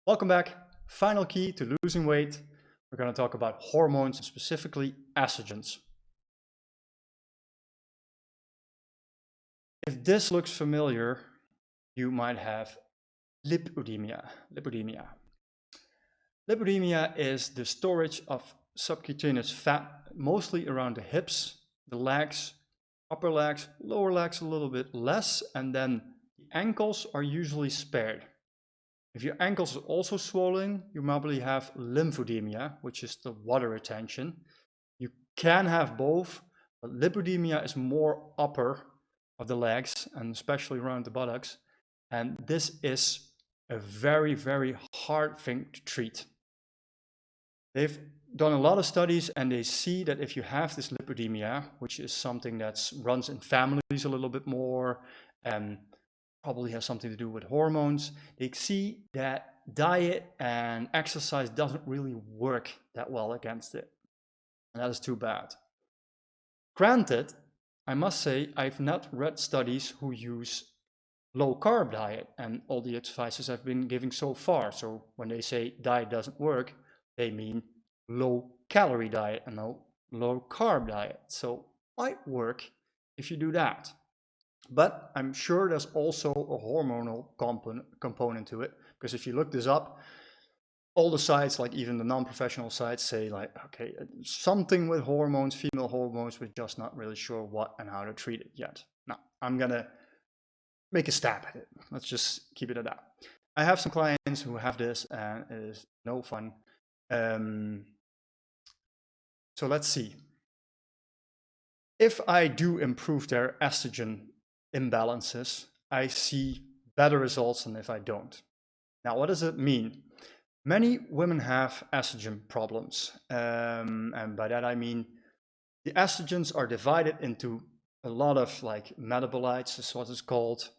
Welcome back. Final key to losing weight. We're going to talk about hormones, specifically estrogens. If this looks familiar, you might have lipodemia. Lipodemia is the storage of subcutaneous fat, mostly around the hips, the legs, upper legs, lower legs a little bit less, and then the ankles are usually spared. If your ankles are also swollen, you probably have lymphedema, which is the water retention. You can have both, but lipodemia is more upper of the legs and especially around the buttocks. And this is a very, very hard thing to treat. They've done a lot of studies and they see that if you have this lipodemia, which is something that runs in families a little bit more, and probably has something to do with hormones, they see that diet and exercise doesn't really work that well against it. And that is too bad. Granted, I must say I've not read studies who use low carb diet and all the advices I've been giving so far. So when they say diet doesn't work, they mean low calorie diet and no low carb diet. So it might work if you do that. But I'm sure there's also a hormonal component to it, because if you look this up, all the sites, like even the non-professional sites, say like, okay, something with hormones, female hormones, we're just not really sure what and how to treat it yet. Now, I'm gonna make a stab at it. Let's just keep it at that. I have some clients who have this and it is no fun. So let's see. If I do improve their estrogen imbalances, I see better results than if I don't. Now, what does it mean? Many women have estrogen problems, and by that I mean the estrogens are divided into a lot of like metabolites, is what it's called,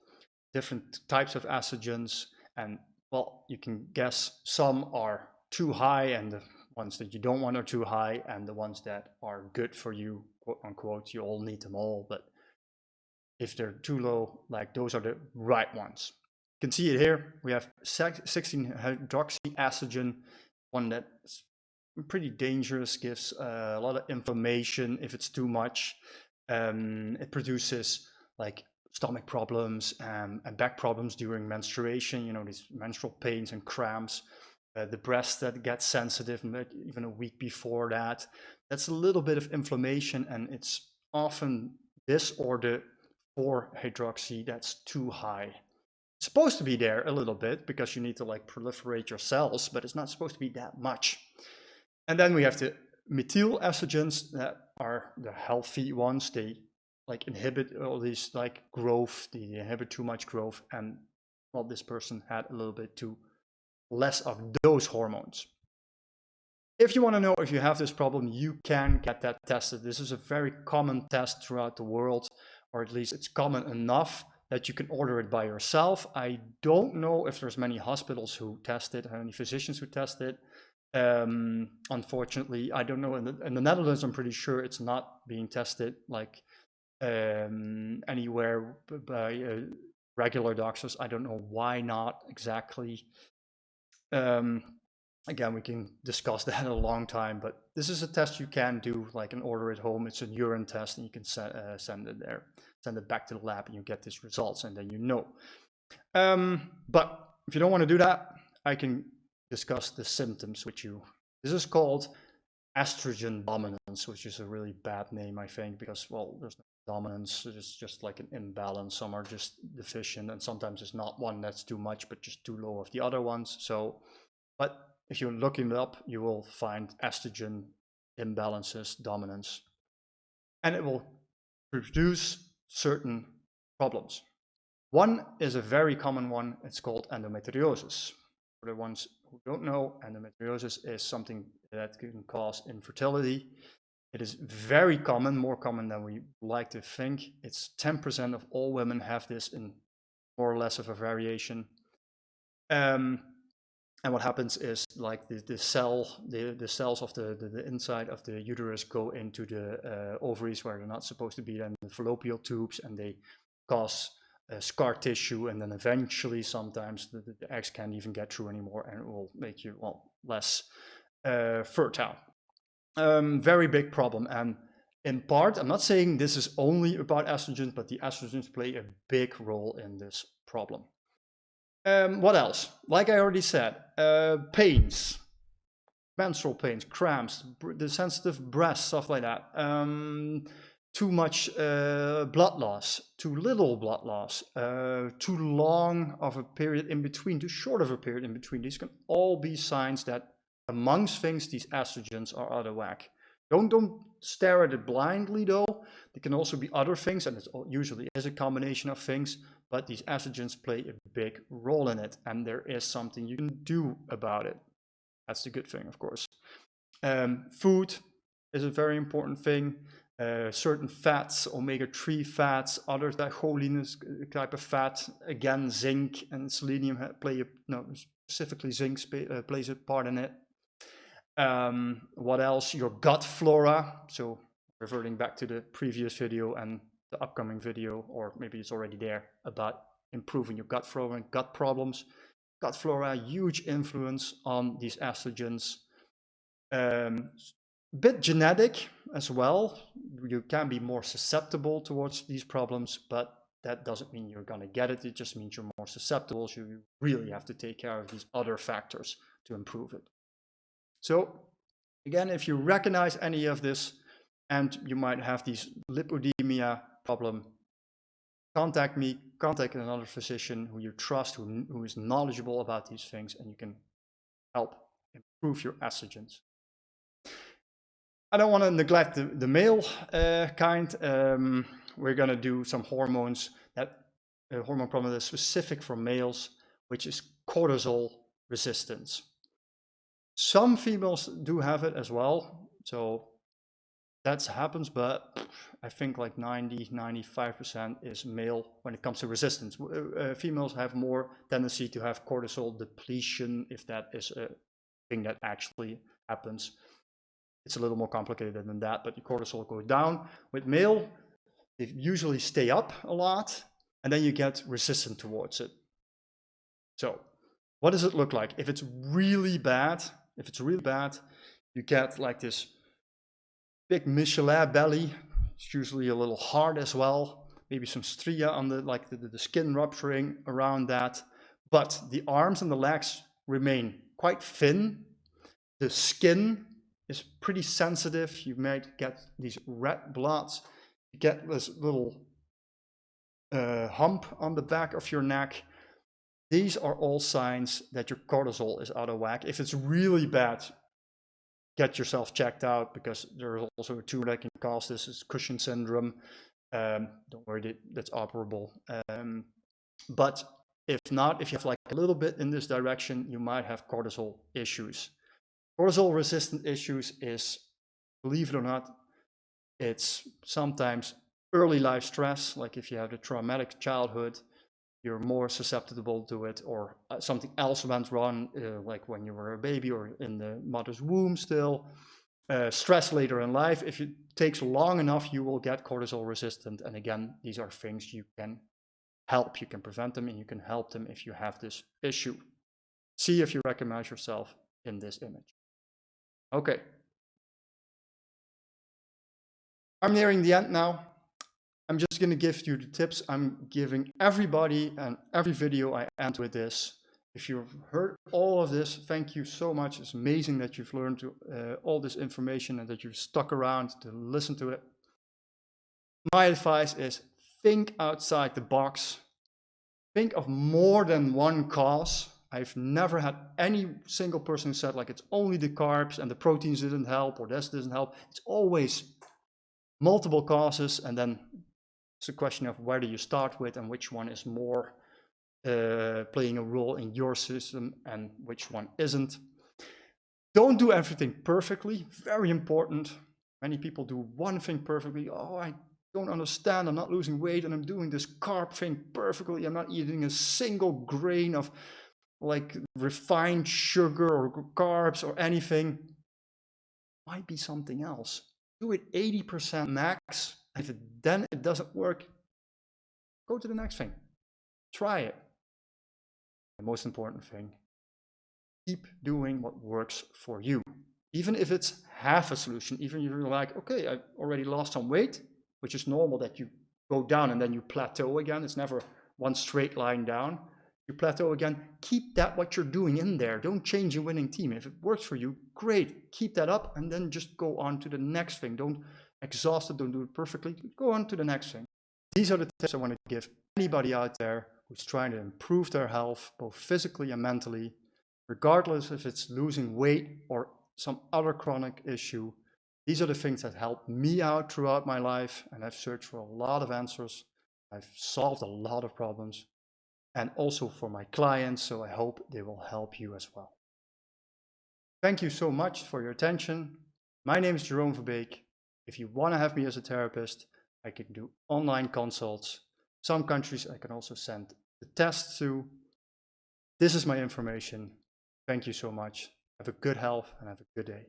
different types of estrogens, and well, you can guess some are too high and the ones that you don't want are too high, and the ones that are good for you, quote unquote, you all need them all, but if they're too low, like those are the right ones. You can see it here. We have 16-hydroxyestrogen, one that's pretty dangerous, gives a lot of inflammation if it's too much. It produces like stomach problems and back problems during menstruation, you know, these menstrual pains and cramps. The breast that gets sensitive even a week before that. That's a little bit of inflammation, and it's often this or the 4-hydroxy that's too high. It's supposed to be there a little bit because you need to like proliferate your cells, but it's not supposed to be that much. And then we have the methyl estrogens that are the healthy ones. They like inhibit all these like growth, they inhibit too much growth, and well, this person had a little bit too less of those hormones. If you want to know if you have this problem, you can get that tested. This is a very common test throughout the world, or at least it's common enough that you can order it by yourself. I don't know if there's many hospitals who test it, any physicians who test it. Unfortunately, I don't know. In the Netherlands, I'm pretty sure it's not being tested like anywhere by regular doctors. I don't know why not exactly. Again, we can discuss that a long time, but this is a test you can do, like an order at home. It's a urine test, and you can send it there, send it back to the lab, and you get these results, and then you know. But if you don't want to do that, I can discuss the symptoms with you. This is called estrogen dominance, which is a really bad name, I think, because, well, there's no dominance. It's just like an imbalance. Some are just deficient, and sometimes it's not one that's too much, but just too low of the other ones. So, but if you're looking it up, you will find estrogen imbalances, dominance, and it will produce certain problems. One is a very common one. It's called endometriosis. For the ones who don't know, endometriosis is something that can cause infertility. It is very common, more common than we like to think. It's 10% of all women have this in more or less of a variation. And what happens is like the cells of the inside of the uterus go into the ovaries where they're not supposed to be, then the fallopian tubes, and they cause scar tissue, and then eventually sometimes the eggs can't even get through anymore, and it will make you, well, less fertile. Very big problem. And in part, I'm not saying this is only about estrogens, but the estrogens play a big role in this problem. What else? Like I already said, pains, menstrual pains, cramps, the sensitive breast, stuff like that. Too much blood loss, too little blood loss, too long of a period in between, too short of a period in between. These can all be signs that, amongst things, these estrogens are out of whack. Don't stare at it blindly, though. There can also be other things, and it usually is a combination of things, but these estrogens play a big role in it, and there is something you can do about it. That's the good thing, of course. Food is a very important thing. Certain fats, omega-3 fats, other cholinous type of fat, again, zinc and selenium play specifically zinc plays a part in it. What else? Your gut flora. So reverting back to the previous video and the upcoming video, or maybe it's already there, about improving your gut flora and gut problems. Gut flora, huge influence on these estrogens. Bit genetic as well. You can be more susceptible towards these problems, but that doesn't mean you're going to get it. It just means you're more susceptible. So you really have to take care of these other factors to improve it. So again, if you recognize any of this and you might have these lipodemia problem, contact me, contact another physician who you trust, who is knowledgeable about these things, and you can help improve your estrogens. I don't want to neglect the male kind. We're going to do some hormones, that hormone problem that is specific for males, which is cortisol resistance. Some females do have it as well, so that happens, but I think like 90–95% is male when it comes to resistance. Females have more tendency to have cortisol depletion, if that is a thing that actually happens. It's a little more complicated than that, but the cortisol goes down. With male, they usually stay up a lot, and then you get resistant towards it. So what does it look like? If it's really bad, you get like this big Michelin belly. It's usually a little hard as well. Maybe some stria on the skin rupturing around that. But the arms and the legs remain quite thin. The skin is pretty sensitive. You might get these red bloods. You get this little hump on the back of your neck. These are all signs that your cortisol is out of whack. If it's really bad, get yourself checked out, because there is also a tumor that can cause this. It's Cushing syndrome. Don't worry, that's operable. But if not, if you have like a little bit in this direction, you might have cortisol issues. Cortisol resistant issues is, believe it or not, it's sometimes early life stress. Like if you have a traumatic childhood, you're more susceptible to it, or something else went wrong, like when you were a baby or in the mother's womb still. Stress later in life, if it takes long enough, you will get cortisol resistant. And again, these are things you can help. You can prevent them, and you can help them if you have this issue. See if you recognize yourself in this image. Okay. I'm nearing the end now. I'm just going to give you the tips I'm giving everybody, and every video I end with this. If you've heard all of this, thank you so much. It's amazing that you've learned all this information and that you've stuck around to listen to it. My advice is think outside the box. Think of more than one cause. I've never had any single person who said like it's only the carbs and the proteins didn't help, or this doesn't help. It's always multiple causes, and then it's a question of where do you start with and which one is more playing a role in your system and which one isn't. Don't do everything perfectly, very important. Many people do one thing perfectly. Oh, I don't understand, I'm not losing weight and I'm doing this carb thing perfectly. I'm not eating a single grain of like refined sugar or carbs or anything. Might be something else. Do it 80% max. If then it doesn't work, go to the next thing. Try it. The most important thing, keep doing what works for you. Even if it's half a solution, even if you're like, okay, I already lost some weight, which is normal that you go down and then you plateau again. It's never one straight line down. You plateau again, keep that what you're doing in there. Don't change your winning team. If it works for you, great. Keep that up and then just go on to the next thing. Don't exhaust it, don't do it perfectly. Go on to the next thing. These are the tips I want to give anybody out there who's trying to improve their health, both physically and mentally, regardless if it's losing weight or some other chronic issue. These are the things that helped me out throughout my life, and I've searched for a lot of answers. I've solved a lot of problems, and also for my clients, so I hope they will help you as well. Thank you so much for your attention. My name is Jerome Verbeek. If you want to have me as a therapist, I can do online consults. Some countries I can also send the tests to. This is my information. Thank you so much. Have a good health and have a good day.